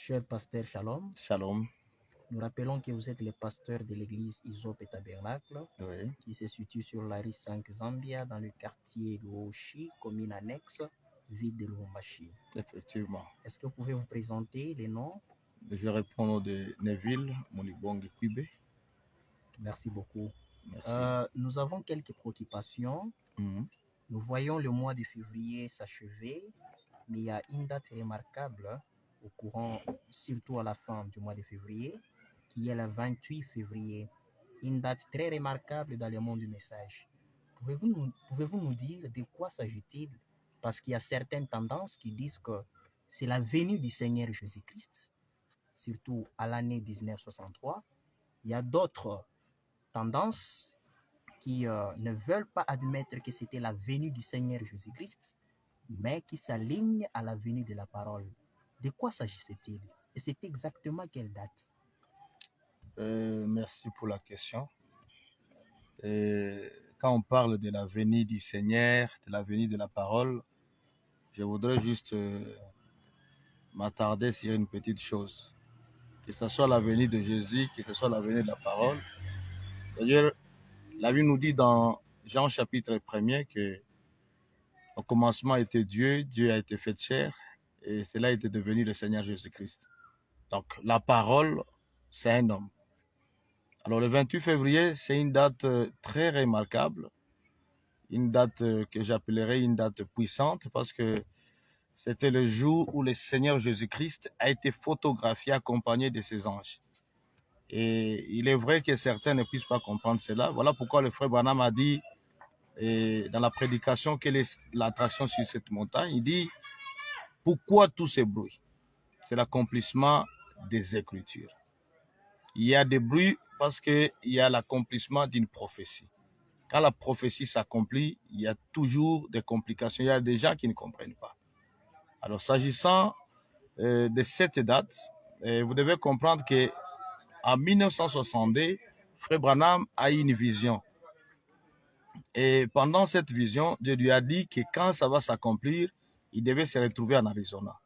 Cher pasteur Shalom, Shalom. nous rappelons que vous êtes le pasteur de l'église Isop et Tabernacle, Oui, qui se situe sur la rue 5 Zambia, dans le quartier Luoshi, commune annexe, ville de Lubumbashi. effectivement. Est-ce que vous pouvez vous présenter les noms? Je réponds au nom de Neville Monibong Kwibe. Merci beaucoup. Merci. Nous avons quelques préoccupations. Mhm. Nous voyons le mois de février s'achever, mais il y a une date remarquable au courant, surtout à la fin du mois de février, qui est le 28 février. Une date très remarquable dans le monde du message. Pouvez-vous nous dire de quoi s'agit-il? Parce qu'il y a certaines tendances qui disent que c'est la venue du Seigneur Jésus-Christ, surtout à l'année 1963. Il y a d'autres tendances qui ne veulent pas admettre que c'était la venue du Seigneur Jésus-Christ, mais qui s'alignent à la venue de la parole. De quoi s'agissait-il? Et c'est exactement quelle date? Merci pour la question. Quand on parle de la venue du Seigneur, de la venue de la parole, je voudrais juste m'attarder sur une petite chose. Que ce soit la venue de Jésus, que ce soit la venue de la parole. D'ailleurs, la Bible nous dit dans Jean chapitre 1er que au commencement était Dieu, Dieu a été fait chair, et cela était devenu le Seigneur Jésus-Christ. Donc la parole, c'est un homme. Alors le 28 février, c'est une date très remarquable, une date que j'appellerais une date puissante parce que c'était le jour où le Seigneur Jésus-Christ a été photographié accompagné de ses anges. Et il est vrai que certains ne puissent pas comprendre cela. Voilà pourquoi le frère Branham a dit dans la prédication quelle est l'attraction sur cette montagne. Il dit, pourquoi tout ce bruit? C'est l'accomplissement des Écritures. Il y a des bruits parce qu'il y a l'accomplissement d'une prophétie. Quand la prophétie s'accomplit, il y a toujours des complications. Il y a des gens qui ne comprennent pas. Alors, s'agissant de cette date, vous devez comprendre qu'en 1962, Frère Branham a eu une vision. Et pendant cette vision, Dieu lui a dit que quand ça va s'accomplir, il devait se retrouver en Arizona.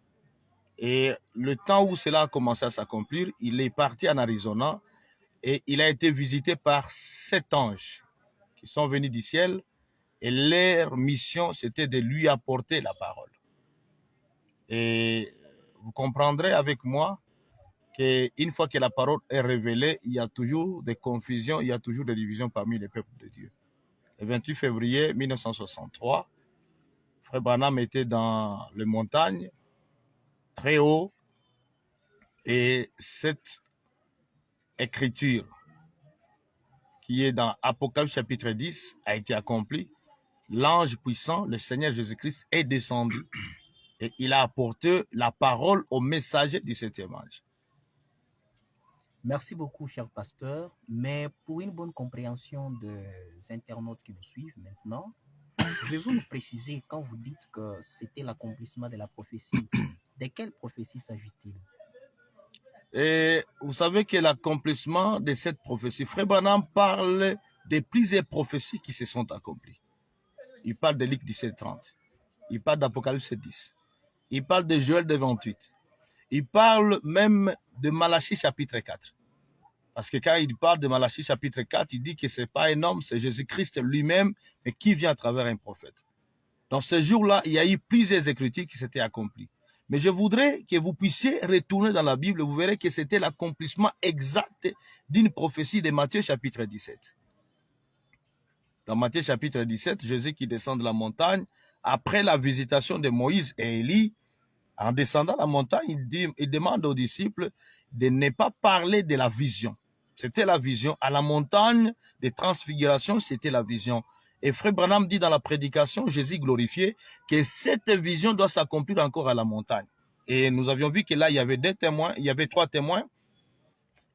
Et le temps où cela a commencé à s'accomplir, il est parti en Arizona et il a été visité par 7 anges qui sont venus du ciel et leur mission, c'était de lui apporter la parole. Et vous comprendrez avec moi qu'une fois que la parole est révélée, il y a toujours des confusions, il y a toujours des divisions parmi les peuples de Dieu. Le 28 février 1963, Frère Branham était dans les montagnes, très haut, et cette écriture qui est dans Apocalypse chapitre 10 a été accomplie. L'ange puissant, le Seigneur Jésus-Christ, est descendu et il a apporté la parole au messager du septième ange. Merci beaucoup, cher pasteur. Mais pour une bonne compréhension des internautes qui nous suivent maintenant, pouvez-vous nous préciser quand vous dites que c'était l'accomplissement de la prophétie? De quelle prophétie s'agit-il? Et vous savez que l'accomplissement de cette prophétie, Frère Branham parle de plusieurs prophéties qui se sont accomplies. Il parle de Luc 17:30. Il parle d'Apocalypse 10. Il parle de Joël 28. Il parle même de Malachie chapitre 4. Parce que quand il parle de Malachie chapitre 4, il dit que ce n'est pas un homme, c'est Jésus-Christ lui-même, mais qui vient à travers un prophète. Dans ce jour-là, il y a eu plusieurs écritures qui s'étaient accomplies. Mais je voudrais que vous puissiez retourner dans la Bible, vous verrez que c'était l'accomplissement exact d'une prophétie de Matthieu chapitre 17. Dans Matthieu chapitre 17, Jésus qui descend de la montagne, après la visitation de Moïse et Élie, en descendant la montagne, il demande aux disciples de ne pas parler de la vision. C'était la vision. À la montagne de transfiguration, c'était la vision. Et Frère Branham dit dans la prédication, Jésus glorifié, que cette vision doit s'accomplir encore à la montagne. Et nous avions vu que là, il y avait 2 témoins, il y avait 3 témoins.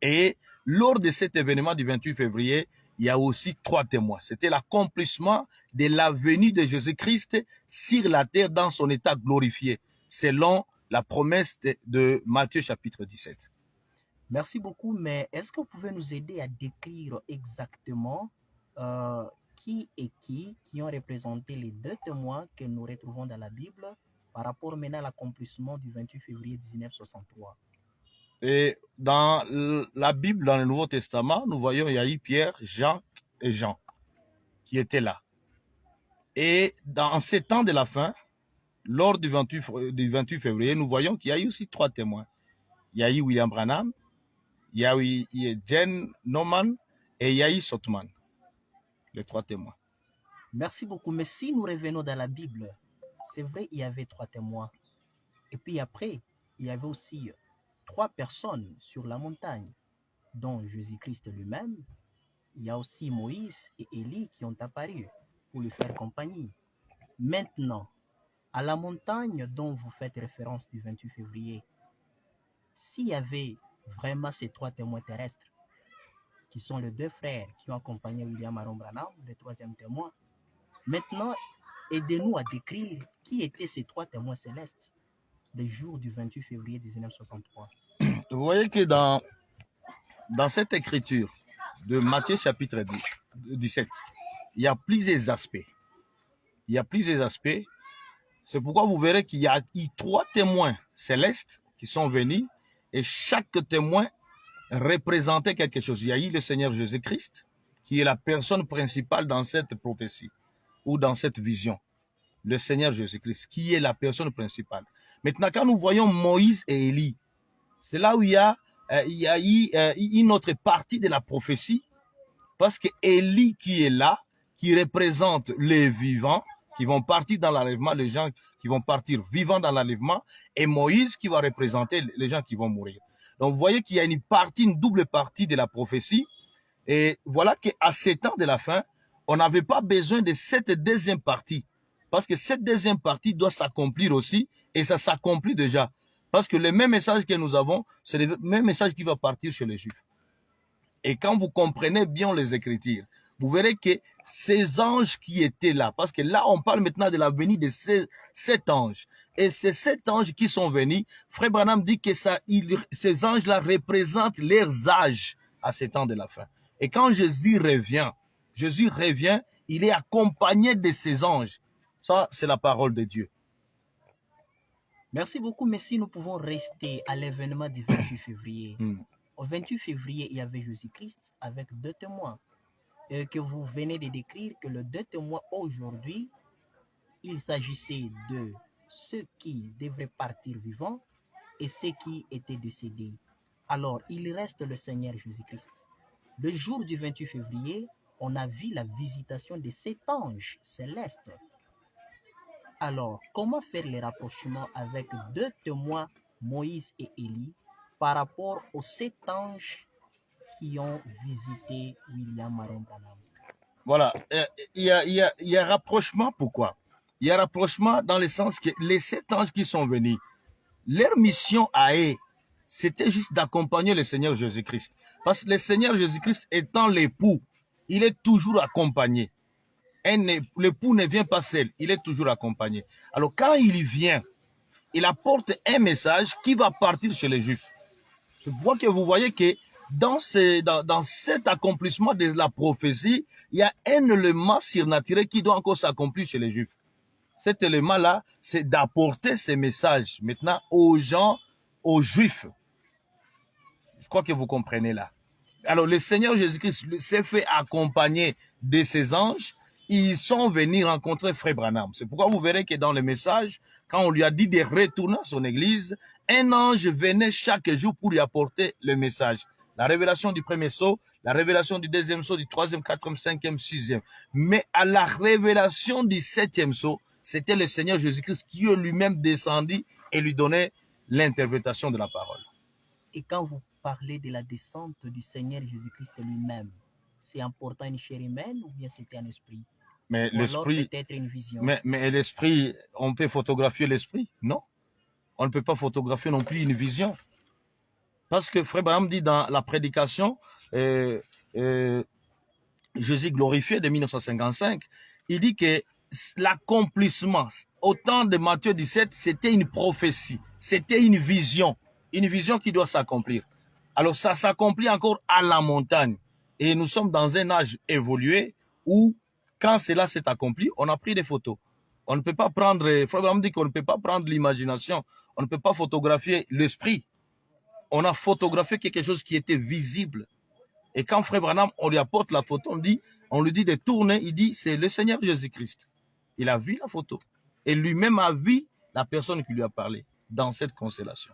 Et lors de cet événement du 28 février, il y a aussi 3 témoins. C'était l'accomplissement de la venue de Jésus-Christ sur la terre dans son état glorifié, selon la promesse de Matthieu chapitre 17. Merci beaucoup, mais est-ce que vous pouvez nous aider à décrire exactement qui ont représenté les 2 témoins que nous retrouvons dans la Bible par rapport maintenant à l'accomplissement du 28 février 1963? Et dans la Bible, dans le Nouveau Testament, nous voyons, il y a eu Pierre, Jacques et Jean qui étaient là. Et dans ces temps de la fin, lors du 28 février, nous voyons qu'il y a eu aussi 3 témoins. Il y a eu William Branham, il y a eu Jen Norman et il y a eu Sotman. Les 3 témoins. Merci beaucoup. Mais si nous revenons dans la Bible, c'est vrai, il y avait 3 témoins. Et puis après, il y avait aussi 3 personnes sur la montagne, dont Jésus-Christ lui-même. Il y a aussi Moïse et Élie qui ont apparu pour lui faire compagnie. Maintenant, à la montagne dont vous faites référence du 28 février, s'il y avait vraiment ces 3 témoins terrestres, qui sont les 2 frères qui ont accompagné William Aaron Branham, le 3e témoin, maintenant, aidez-nous à décrire qui étaient ces 3 témoins célestes des jours du 28 février 1963. Vous voyez que dans cette écriture de Matthieu chapitre 17, il y a plusieurs aspects. Il y a plusieurs aspects. C'est pourquoi vous verrez qu'il y a eu 3 témoins célestes qui sont venus et chaque témoin représentait quelque chose. Il y a eu le Seigneur Jésus-Christ qui est la personne principale dans cette prophétie ou dans cette vision. Le Seigneur Jésus-Christ qui est la personne principale. Maintenant, quand nous voyons Moïse et Élie, c'est là où il y a eu une autre partie de la prophétie, parce que Élie qui est là, qui représente les vivants, qui vont partir dans l'enlèvement, les gens qui vont partir vivants dans l'enlèvement, et Moïse qui va représenter les gens qui vont mourir. Donc vous voyez qu'il y a une double partie de la prophétie, et voilà qu'à 7 ans de la fin, on n'avait pas besoin de cette deuxième partie, parce que cette deuxième partie doit s'accomplir aussi, et ça s'accomplit déjà. Parce que le même message que nous avons, c'est le même message qui va partir chez les Juifs. Et quand vous comprenez bien les Écritures, vous verrez que ces anges qui étaient là, parce que là, on parle maintenant de la venue de ces 7 anges. Et ces 7 anges qui sont venus, Frère Branham dit que ces anges-là représentent leurs âges à 7 ans de la fin. Et quand Jésus revient, il est accompagné de ces anges. Ça, c'est la parole de Dieu. Merci beaucoup, mais si nous pouvons rester à l'événement du 28 février. Au 28 février, il y avait Jésus-Christ avec 2 témoins. Et que vous venez de décrire que les 2 témoins aujourd'hui, il s'agissait de ceux qui devraient partir vivants et ceux qui étaient décédés. Alors, il reste le Seigneur Jésus-Christ. Le jour du 28 février, on a vu la visitation de 7 anges célestes. Alors, comment faire les rapprochements avec 2 témoins, Moïse et Élie, par rapport aux 7 anges qui ont visité William Aaron Branham? Voilà, il y a rapprochement, pourquoi? Il y a rapprochement dans le sens que les 7 anges qui sont venus, leur mission à eux, c'était juste d'accompagner le Seigneur Jésus-Christ. Parce que le Seigneur Jésus-Christ étant l'époux, il est toujours accompagné. L'époux ne vient pas seul, il est toujours accompagné. Alors quand il vient, il apporte un message qui va partir chez les Juifs. Je vois que vous voyez que dans cet accomplissement de la prophétie, il y a un élément surnaturel qui doit encore s'accomplir chez les Juifs. Cet élément-là, c'est d'apporter ces messages maintenant aux gens, aux Juifs. Je crois que vous comprenez là. Alors le Seigneur Jésus-Christ s'est fait accompagner de ses anges. Ils sont venus rencontrer Frère Branham. C'est pourquoi vous verrez que dans le message, quand on lui a dit de retourner à son église, un ange venait chaque jour pour lui apporter le message. La révélation du premier sceau, la révélation du deuxième sceau, du troisième, quatrième, cinquième, sixième. Mais à la révélation du 7e sceau, c'était le Seigneur Jésus-Christ qui lui-même descendit et lui donnait l'interprétation de la parole. Et quand vous parlez de la descente du Seigneur Jésus-Christ lui-même, c'est important une chair humaine ou bien c'était un esprit? Mais l'esprit, peut-être une vision. Mais l'esprit, on peut photographier l'esprit? Non. On ne peut pas photographier non plus une vision. Parce que Frère Branham dit dans la prédication, Jésus glorifié de 1955, il dit que l'accomplissement, au temps de Matthieu 17, c'était une prophétie, c'était une vision qui doit s'accomplir. Alors ça s'accomplit encore à la montagne. Et nous sommes dans un âge évolué où, quand cela s'est accompli, on a pris des photos. On ne peut pas prendre, Frère Branham dit qu'on ne peut pas prendre l'imagination, on ne peut pas photographier l'esprit. on a photographié quelque chose qui était visible. Et quand Frère Branham, on lui apporte la photo, on lui dit de tourner, il dit c'est le Seigneur Jésus-Christ. Il a vu la photo. Et lui-même a vu la personne qui lui a parlé dans cette constellation.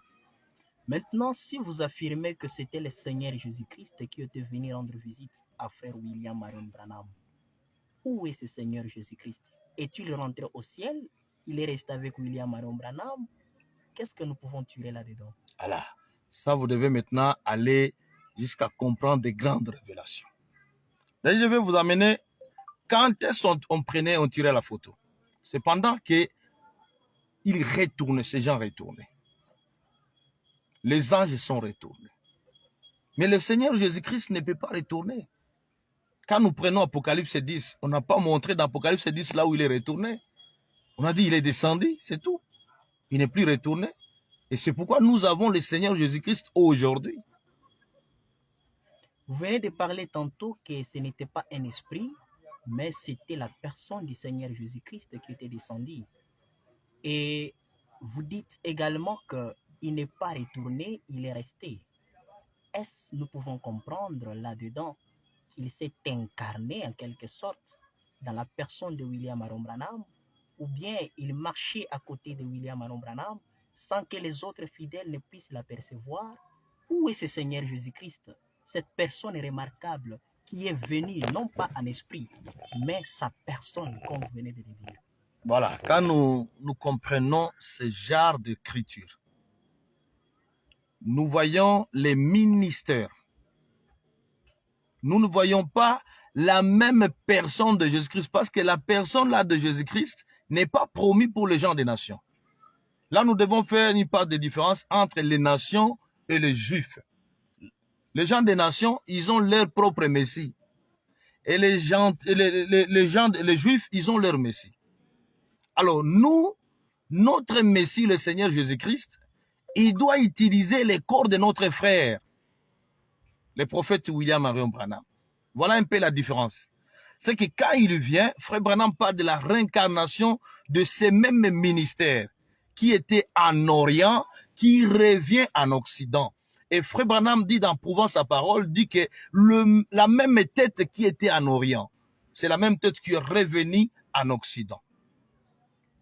Maintenant, si vous affirmez que c'était le Seigneur Jésus-Christ qui était venu rendre visite à Frère William Marion Branham, où est ce Seigneur Jésus-Christ? Est-il rentré au ciel? Il est resté avec William Marion Branham? Qu'est-ce que nous pouvons tirer là-dedans? Alors, ça, vous devez maintenant aller jusqu'à comprendre des grandes révélations. D'ailleurs, je vais vous amener, quand est-ce on tirait la photo? C'est pendant qu'ils retournaient, ces gens retournaient. Les anges sont retournés. Mais le Seigneur Jésus-Christ ne peut pas retourner. Quand nous prenons Apocalypse 10, on n'a pas montré dans Apocalypse 10 là où il est retourné. On a dit il est descendu, c'est tout. Il n'est plus retourné. Et c'est pourquoi nous avons le Seigneur Jésus-Christ aujourd'hui. Vous venez de parler tantôt que ce n'était pas un esprit, mais c'était la personne du Seigneur Jésus-Christ qui était descendue. Et vous dites également qu'il n'est pas retourné, il est resté. Est-ce que nous pouvons comprendre là-dedans qu'il s'est incarné en quelque sorte dans la personne de William Marion Branham, ou bien il marchait à côté de William Marion Branham sans que les autres fidèles ne puissent l'apercevoir? Où est ce Seigneur Jésus-Christ, cette personne remarquable qui est venue non pas en esprit, mais sa personne, comme vous venez de le dire? Voilà, quand nous comprenons ce genre d'écriture, nous voyons les ministères. Nous ne voyons pas la même personne de Jésus-Christ parce que la personne là de Jésus-Christ n'est pas promise pour les gens des nations. Là, nous devons faire une part de différence entre les nations et les juifs. Les gens des nations, ils ont leur propre Messie. Et les juifs, ils ont leur Messie. Alors nous, notre Messie, le Seigneur Jésus-Christ, il doit utiliser les corps de notre frère, le prophète William Marion Branham. Voilà un peu la différence. C'est que quand il vient, Frère Branham parle de la réincarnation de ces mêmes ministères qui étaient en Orient, qui revient en Occident. Et Frère Branham dit dans Prouvant sa parole, dit que la même tête qui était en Orient, c'est la même tête qui est revenue en Occident.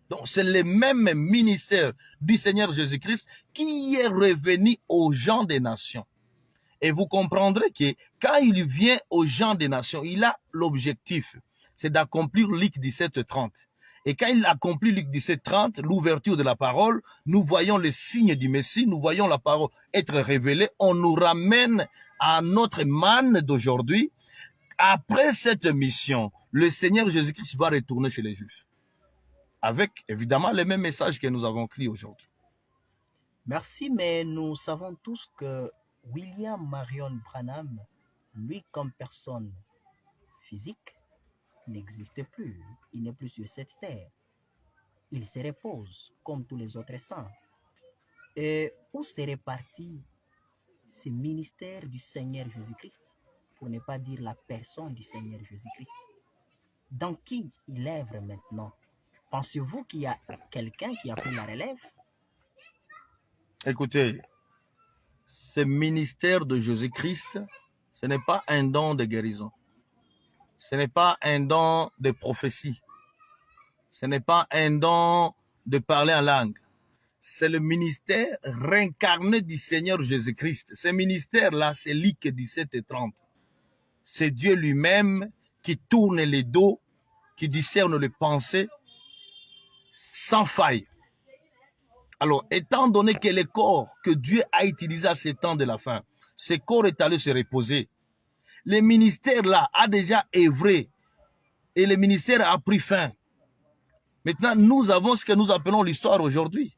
Donc c'est le même ministère du Seigneur Jésus-Christ qui est revenu aux gens des nations. Et vous comprendrez que quand il vient aux gens des nations, il a l'objectif, c'est d'accomplir Luc 17:30. Et quand il accomplit Luc 17:30, l'ouverture de la parole, nous voyons le signe du Messie, nous voyons la parole être révélée, on nous ramène à notre manne d'aujourd'hui. Après cette mission, le Seigneur Jésus-Christ va retourner chez les Juifs. Avec évidemment les mêmes messages que nous avons écrits aujourd'hui. Merci, mais nous savons tous que William Marion Branham, lui comme personne physique, n'existe plus. Il n'est plus sur cette terre. Il se repose comme tous les autres saints. Et où serait parti ce ministère du Seigneur Jésus-Christ, pour ne pas dire la personne du Seigneur Jésus-Christ? Dans qui il œuvre maintenant? Pensez-vous qu'il y a quelqu'un qui a pris la relève? Écoutez, ce ministère de Jésus-Christ, ce n'est pas un don de guérison. Ce n'est pas un don de prophétie. Ce n'est pas un don de parler en langue. C'est le ministère réincarné du Seigneur Jésus-Christ. Ce ministère-là, c'est Luc 17:30. C'est Dieu lui-même qui tourne les dos, qui discerne les pensées sans faille. Alors, étant donné que le corps que Dieu a utilisé à ces temps de la fin, ce corps est allé se reposer. Le ministère là a déjà œuvré et le ministère a pris fin. Maintenant, nous avons ce que nous appelons l'histoire aujourd'hui.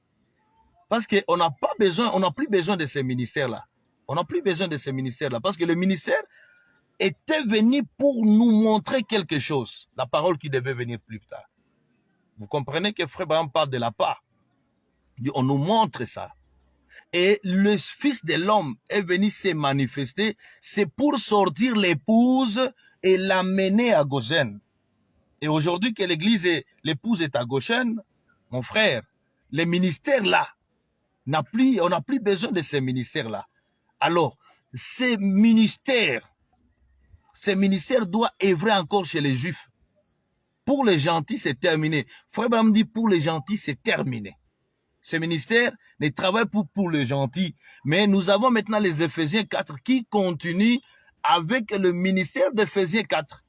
Parce qu'on n'a pas besoin, on n'a plus besoin de ces ministères-là. On n'a plus besoin de ces ministères-là. Parce que le ministère était venu pour nous montrer quelque chose. La parole qui devait venir plus tard. Vous comprenez que Frère Branham parle de la part. On nous montre ça. Et le Fils de l'homme est venu se manifester. C'est pour sortir l'épouse et l'amener à Goshen. Et aujourd'hui que l'église et l'épouse est à Goshen, mon frère, les ministères là, on n'a plus besoin de ces ministères là. Alors, ces ministères doivent œuvrer encore chez les Juifs. Pour les gentils, c'est terminé. Frère Branham dit, pour les gentils, c'est terminé. Ce ministère ne travaille pour les gentils. Mais nous avons maintenant les Éphésiens 4 qui continuent avec le ministère d'Éphésiens 4.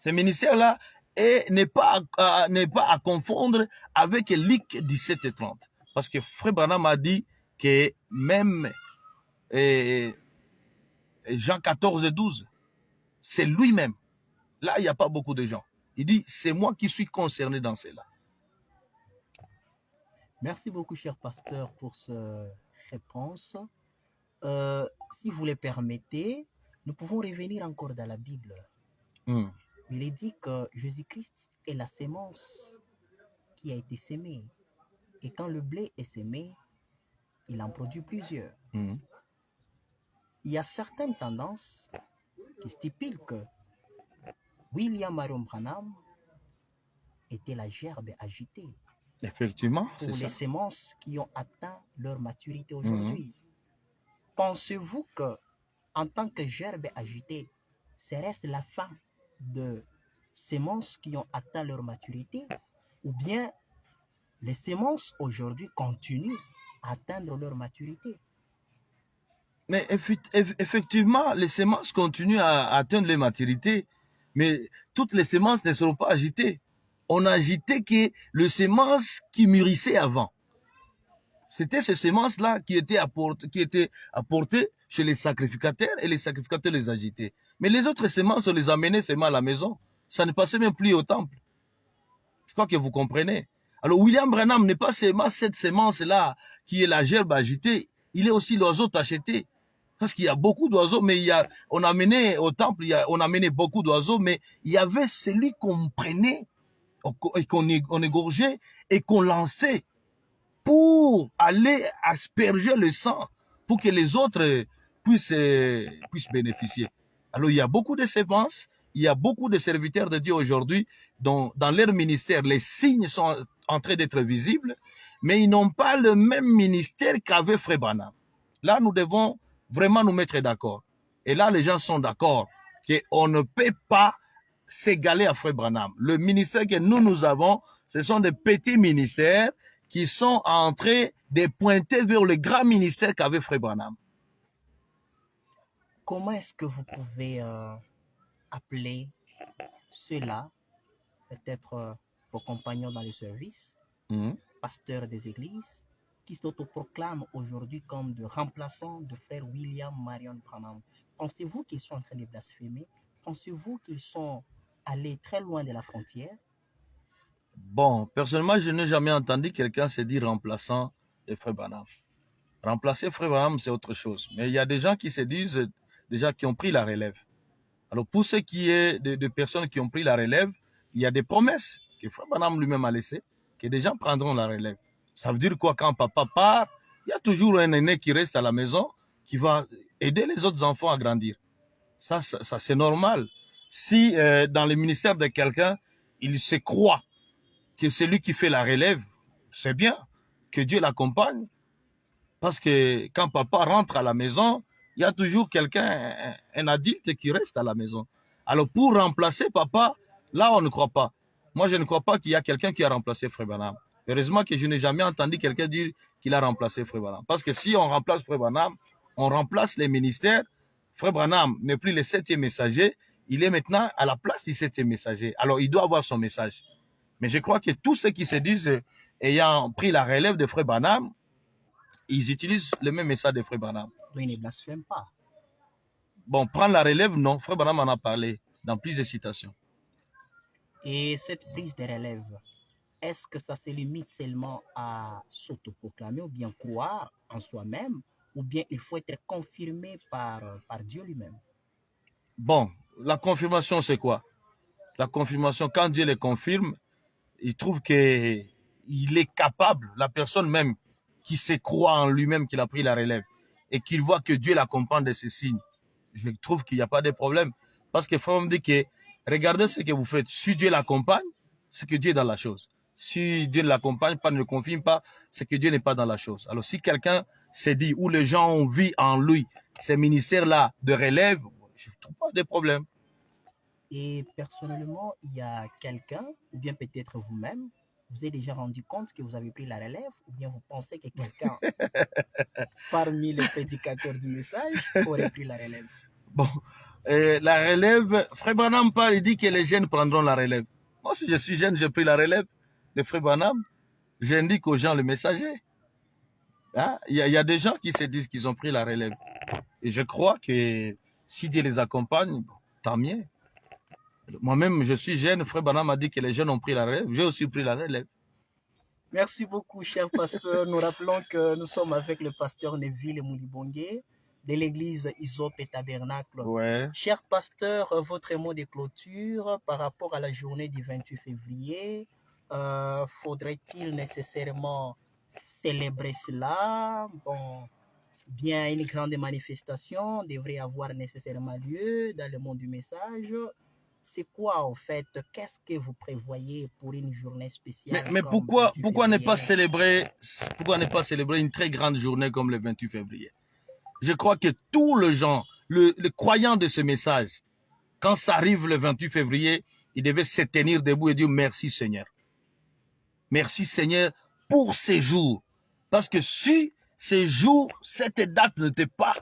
Ce ministère-là n'est pas à confondre avec Luc 17 et 30. Parce que Frère Branham a dit que même Jean 14 et 12, c'est lui-même. Là, il n'y a pas beaucoup de gens. Il dit, c'est moi qui suis concerné dans cela. Merci beaucoup, cher pasteur, pour cette réponse. Si vous le permettez, nous pouvons revenir encore dans la Bible. Il est dit que Jésus-Christ est la sémence qui a été sémée. Et quand le blé est sémé, il en produit plusieurs. Il y a certaines tendances qui stipulent que William Marion Branham était la gerbe agitée. Effectivement, pour les ça. semences qui ont atteint leur maturité aujourd'hui. Pensez-vous que, en tant que gerbe agitée, ce reste la fin de semences qui ont atteint leur maturité, ou bien les semences aujourd'hui continuent à atteindre leur maturité? Mais effectivement, les semences continuent à atteindre les maturités, mais toutes les semences ne seront pas agitées. On a agité que le semence qui mûrissait avant. C'était ces semences-là qui étaient apportées chez les sacrificateurs et les sacrificateurs les agitaient. Mais les autres semences, on les amenait seulement à la maison. Ça ne passait même plus au temple. Je crois que vous comprenez. Alors William Branham n'est pas seulement cette semence-là qui est la gerbe agitée, il est aussi l'oiseau tacheté. Parce qu'il y a beaucoup d'oiseaux, mais on amenait au temple, on amenait beaucoup d'oiseaux, mais il y avait celui qu'on prenait et qu'on égorgeait et qu'on lançait pour aller asperger le sang pour que les autres puissent bénéficier. Alors il y a beaucoup de semences, il y a beaucoup de serviteurs de Dieu aujourd'hui dans leur ministère. Les signes sont en train d'être visibles, mais ils n'ont pas le même ministère qu'avait Frère Branham. Là, nous devons vraiment nous mettre d'accord. Et là, les gens sont d'accord qu'on ne peut pas s'égaler à Frère Branham. Le ministère que nous avons, ce sont des petits ministères qui sont en train de pointer vers le grand ministère qu'avait Frère Branham. Comment est-ce que vous pouvez appeler ceux-là, peut-être vos compagnons dans le service, pasteurs des églises, qui s'autoproclament aujourd'hui comme de remplaçants de Frère William Marion Branham? Pensez-vous qu'ils sont en train de blasphémer? Pensez-vous qu'ils sont allés très loin de la frontière? Bon, personnellement, je n'ai jamais entendu quelqu'un se dire remplaçant de Frère Branham. Remplacer Frère Branham, c'est autre chose. Mais il y a des gens qui se disent, déjà qui ont pris la relève. Alors, pour ce qui est de personnes qui ont pris la relève, il y a des promesses que Frère Branham lui-même a laissées, que des gens prendront la relève. Ça veut dire quoi? Quand papa part, il y a toujours un aîné qui reste à la maison, qui va aider les autres enfants à grandir. Ça c'est normal. Si dans le ministère de quelqu'un, il se croit que c'est lui qui fait la relève, c'est bien, que Dieu l'accompagne. Parce que quand papa rentre à la maison, il y a toujours quelqu'un, un adulte qui reste à la maison. Alors pour remplacer papa, là on ne croit pas. Moi je ne crois pas qu'il y a quelqu'un qui a remplacé Frère Branham. Heureusement que je n'ai jamais entendu quelqu'un dire qu'il a remplacé Frère Branham. Parce que si on remplace Frère Branham, on remplace les ministères. Frère Branham n'est plus le 7e messager, il est maintenant à la place du 7e messager. Alors il doit avoir son message. Mais je crois que tous ceux qui se disent ayant pris la relève de Frère Branham, ils utilisent le même message de Frère Branham. Donc ils ne blasphèment pas. Bon, prendre la relève, non. Frère Branham en a parlé dans plusieurs citations. Et cette prise de relève, est-ce que ça se limite seulement à s'autoproclamer ou bien croire en soi-même, ou bien il faut être confirmé par Dieu lui-même? Bon, la confirmation, c'est quoi? La confirmation, quand Dieu le confirme, il trouve qu'il est capable, la personne même qui se croit en lui-même qu'il a pris la relève et qu'il voit que Dieu l'accompagne de ces signes. Je trouve qu'il n'y a pas de problème. Parce que Frère me dit que regardez ce que vous faites. Si Dieu l'accompagne, c'est que Dieu est dans la chose. Si Dieu ne l'accompagne pas, ne le confirme pas, c'est que Dieu n'est pas dans la chose. Alors si quelqu'un s'est dit, où les gens ont vu en lui ces ministères-là de relève, je ne trouve pas de problème. Et personnellement, il y a quelqu'un, ou bien peut-être vous-même, vous avez déjà rendu compte que vous avez pris la relève, ou bien vous pensez que quelqu'un parmi les prédicateurs du message aurait pris la relève? Bon, la relève, Frère Branham parle, il dit que les jeunes prendront la relève. Moi, si je suis jeune, j'ai pris la relève de Frère Branham. J'indique aux gens le messager. Hein? Il y a des gens qui se disent qu'ils ont pris la relève. Et je crois que si Dieu les accompagne, bon, tant mieux. Moi-même, je suis jeune. Frère Branham m'a dit que les jeunes ont pris la relève. J'ai aussi pris la relève. Merci beaucoup, cher pasteur. Nous rappelons que nous sommes avec le pasteur Neville Moulibongue de l'église Isop et Tabernacle. Ouais. Cher pasteur, votre mot de clôture par rapport à la journée du 28 février, faudrait-il nécessairement célébrer cela? Bon, bien une grande manifestation devrait avoir nécessairement lieu dans le monde du message. C'est quoi en fait? Qu'est-ce que vous prévoyez pour une journée spéciale? Mais pourquoi ne pas célébrer une très grande journée comme le 28 février? Je crois que tous les gens, le croyant de ce message, quand ça arrive le 28 février, il devait se tenir debout et dire merci Seigneur. Merci Seigneur pour ces jours. Parce que si ces jours, cette date n'était pas,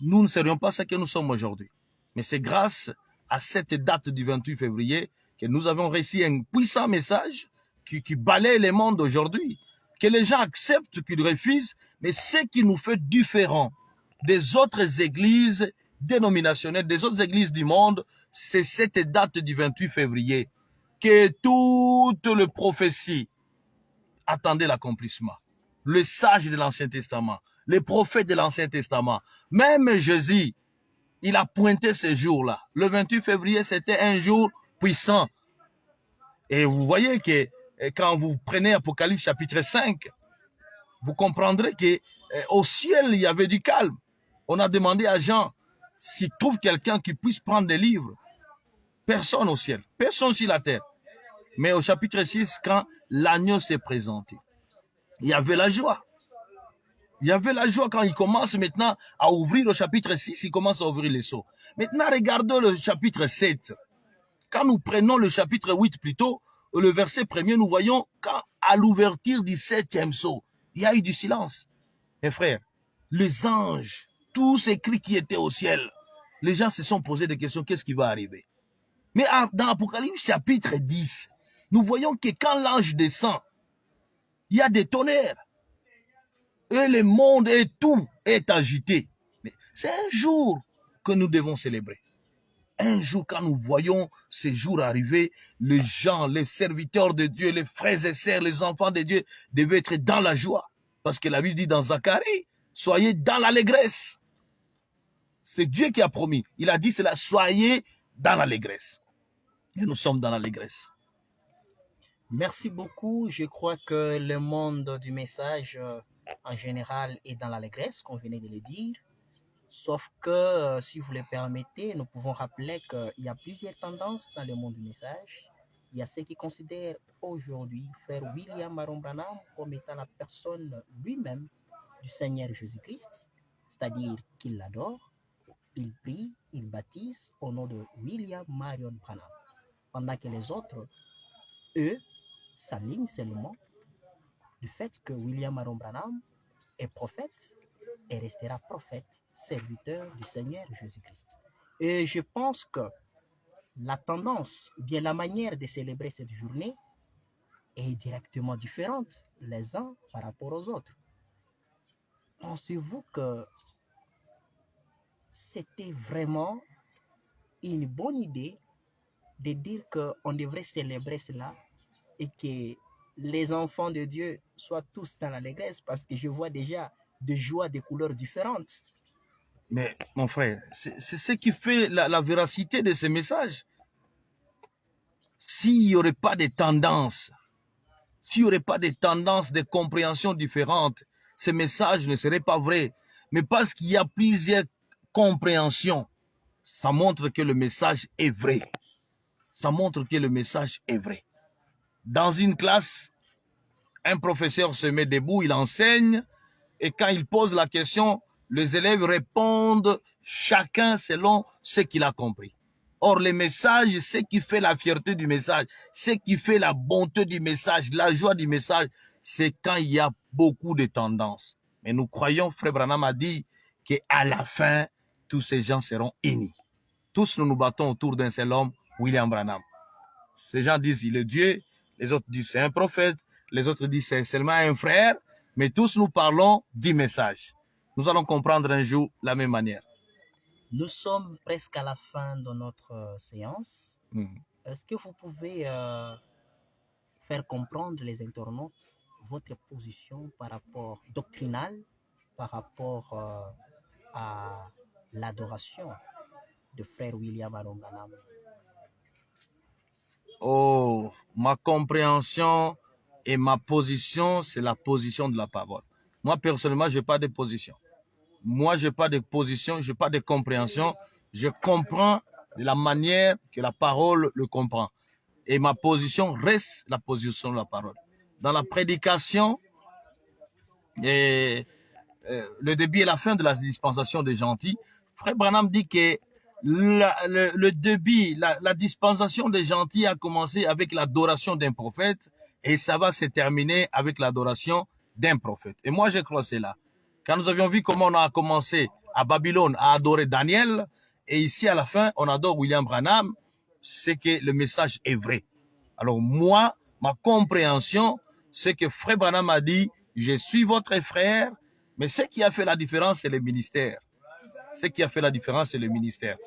nous ne serions pas ce que nous sommes aujourd'hui. Mais c'est grâce à cette date du 28 février que nous avons réussi un puissant message qui balaye le monde aujourd'hui. Que les gens acceptent, qu'ils refusent, mais ce qui nous fait différents des autres églises dénominationnelles, des autres églises du monde, c'est cette date du 28 février que toutes les prophéties attendaient l'accomplissement. Le sage de l'Ancien Testament, les prophètes de l'Ancien Testament, même Jésus, il a pointé ce jour-là. Le 28 février, c'était un jour puissant. Et vous voyez que quand vous prenez Apocalypse chapitre 5, vous comprendrez qu'au ciel, il y avait du calme. On a demandé à Jean s'il trouve quelqu'un qui puisse prendre des livres. Personne au ciel, personne sur la terre. Mais au chapitre 6, quand l'agneau s'est présenté, il y avait la joie. Il y avait la joie quand il commence maintenant à ouvrir le chapitre 6, il commence à ouvrir les sceaux. Maintenant, regardons le chapitre 7. Quand nous prenons le chapitre 8 plutôt, le verset premier, nous voyons qu'à l'ouverture du 7e sceau, il y a eu du silence. Mes frères, les anges, tous ces cris qui étaient au ciel, les gens se sont posés des questions, qu'est-ce qui va arriver? Mais dans Apocalypse chapitre 10, nous voyons que quand l'ange descend, il y a des tonnerres. Et le monde et tout est agité. Mais c'est un jour que nous devons célébrer. Un jour, quand nous voyons ces jours arriver, les gens, les serviteurs de Dieu, les frères et sœurs, les enfants de Dieu devaient être dans la joie. Parce que la Bible dit dans Zacharie, soyez dans l'allégresse. C'est Dieu qui a promis. Il a dit cela, soyez dans l'allégresse. Et nous sommes dans l'allégresse. Merci beaucoup. Je crois que le monde du message en général est dans l'allégresse, comme venait de le dire. Sauf que, si vous le permettez, nous pouvons rappeler qu'il y a plusieurs tendances dans le monde du message. Il y a ceux qui considèrent aujourd'hui Frère William Maron Branham comme étant la personne lui-même du Seigneur Jésus-Christ, c'est-à-dire qu'il l'adore, il prie, il baptise au nom de William Marion Branham. Pendant que les autres, eux, s'alignent seulement du fait que William Maron Branham est prophète et restera prophète, serviteur du Seigneur Jésus-Christ. Et je pense que la tendance, bien la manière de célébrer cette journée est directement différente les uns par rapport aux autres. Pensez-vous que c'était vraiment une bonne idée de dire qu'on devrait célébrer cela et que les enfants de Dieu soient tous dans l'allégresse, parce que je vois déjà des joies de couleurs différentes. Mais mon frère, c'est ce qui fait la véracité de ces messages. S'il n'y aurait pas de tendances, s'il n'y aurait pas de tendances de compréhension différentes, ces messages ne seraient pas vrais. Mais parce qu'il y a plusieurs compréhensions, ça montre que le message est vrai. Ça montre que le message est vrai. Dans une classe, un professeur se met debout, il enseigne, Et quand il pose la question, les élèves répondent chacun selon ce qu'il a compris. Or, le message, ce qui fait la fierté du message, ce qui fait la bonté du message, la joie du message, c'est quand il y a beaucoup de tendances. Mais nous croyons, Frère Branham a dit qu'à la fin, tous ces gens seront unis. Tous nous nous battons autour d'un seul homme, William Branham. Ces gens disent il est Dieu, les autres disent c'est un prophète, les autres disent c'est seulement un frère, mais tous nous parlons du message. Nous allons comprendre un jour la même manière. Nous sommes presque à la fin de notre séance. Est-ce que vous pouvez faire comprendre les internautes votre position par rapport doctrinale, par rapport à l'adoration de frère William Aaron Branham? Oh, ma compréhension et ma position, c'est la position de la parole. Moi, personnellement, je n'ai pas de position. Moi, je n'ai pas de position, je n'ai pas de compréhension. Je comprends de la manière que la parole le comprend. Et ma position reste la position de la parole. Dans la prédication, le début et la fin de la dispensation des gentils, Frère Branham dit que le début, la dispensation des gentils a commencé avec l'adoration d'un prophète et ça va se terminer avec l'adoration d'un prophète. Et moi, je crois cela. Quand nous avions vu comment on a commencé à Babylone à adorer Daniel, et ici à la fin, on adore William Branham, c'est que le message est vrai. Alors moi, ma compréhension, c'est que Frère Branham a dit, je suis votre frère, mais ce qui a fait la différence, c'est le ministère. Ce qui a fait la différence, c'est le ministère.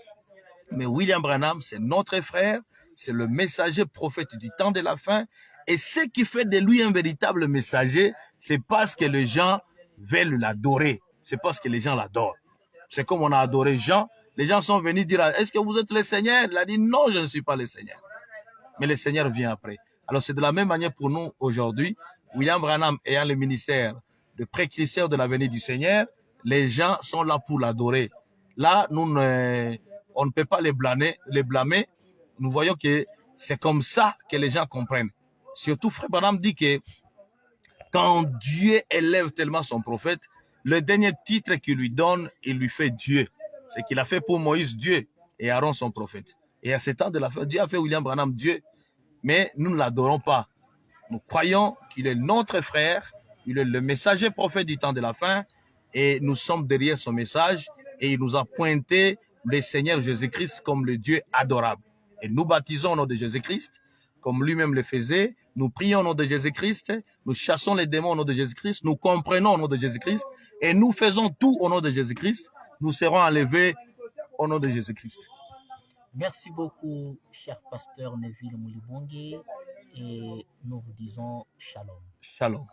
Mais William Branham, c'est notre frère, c'est le messager prophète du temps de la fin, et ce qui fait de lui un véritable messager, c'est parce que les gens veulent l'adorer. C'est parce que les gens l'adorent. C'est comme on a adoré Jean. Les gens sont venus dire, est-ce que vous êtes le Seigneur? Il a dit, non, je ne suis pas le Seigneur. Mais le Seigneur vient après. Alors c'est de la même manière pour nous aujourd'hui. William Branham ayant le ministère de précurseur de la venue du Seigneur, les gens sont là pour l'adorer. Là, on ne peut pas les blâmer. Nous voyons que c'est comme ça que les gens comprennent. Surtout, Frère Branham dit que quand Dieu élève tellement son prophète, le dernier titre qu'il lui donne, il lui fait Dieu. C'est qu'il a fait pour Moïse Dieu et Aaron son prophète. Et à ce temps de la fin, Dieu a fait William Branham Dieu. Mais nous ne l'adorons pas. Nous croyons qu'il est notre frère, il est le messager prophète du temps de la fin, et nous sommes derrière son message, et il nous a pointé le Seigneur Jésus-Christ comme le Dieu adorable. Et nous baptisons au nom de Jésus-Christ, comme lui-même le faisait, nous prions au nom de Jésus-Christ, nous chassons les démons au nom de Jésus-Christ, nous comprenons au nom de Jésus-Christ, et nous faisons tout au nom de Jésus-Christ, nous serons enlevés au nom de Jésus-Christ. Merci beaucoup, cher pasteur Neville Moulibongue, et nous vous disons shalom. Shalom.